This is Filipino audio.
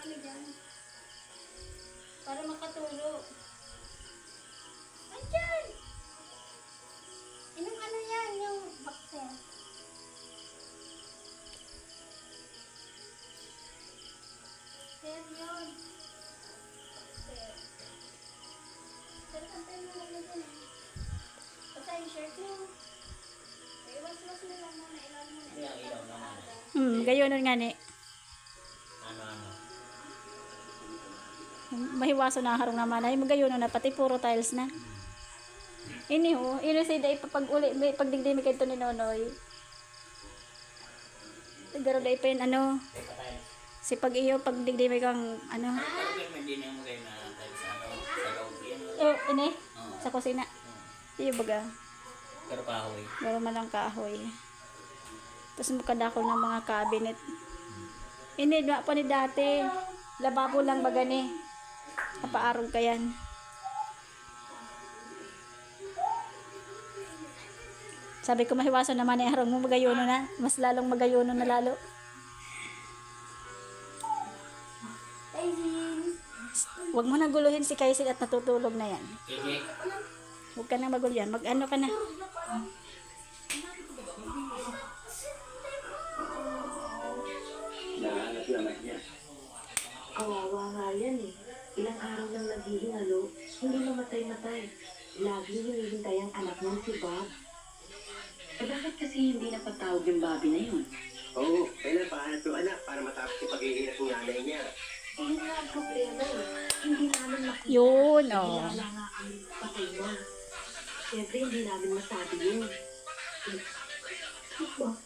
ano dyan. Para makatulog. Andyan! Inong ano yan, yung boxer. Sir yun. Boxer. Sir, pantay mo lang na dyan. Basta yung shirt mo. Iwas-was mo lang muna, ilalim mo na. Ilaw naman. Gayon nga ni. Ano. Mahiwaso na harong naman ay magayon na pati puro tiles na. Ini ho, ini say day pag-uli, may pagdigdi mi kadto ni Nonoy. Garo day pa yun, ano, si pag iyo pagdigdi mi kang ano. Pero hindi na mo kayo na tayo sa ano, sa loob yan. Ini sa kusina. Iyo baga. Pero kahoy. Garo man lang kahoy. Tapos mukadakol ng mga cabinet. Ini na pa ni dati. Lababo lang baga ni. Napaarog ka yan. Sabi ko mahiwasan naman harong mo magayono na. Mas lalong magayono na lalo. Huwag mo na guluhin si Kaisin at natutulog na yan. Kiki. Huwag ka na magulo yan. Mag-ano ka na. Nahanap yung anak niya. Kawawa nga yan eh. Ilang araw lang naghihingalo, hindi mamatay-matay. Lagi hinihintay ang anak niya si Bob. Eh bakit kasi hindi napatawag yung Bobby na yun? Oo, kailan pahanap yung anak para matapos yung paghihirap ng nanay niya. Eh yun nga ang problema eh. Hindi namin makita. Yun, Wala nga ang patay na. Siyempre hindi namin masabi yun. Si Bob,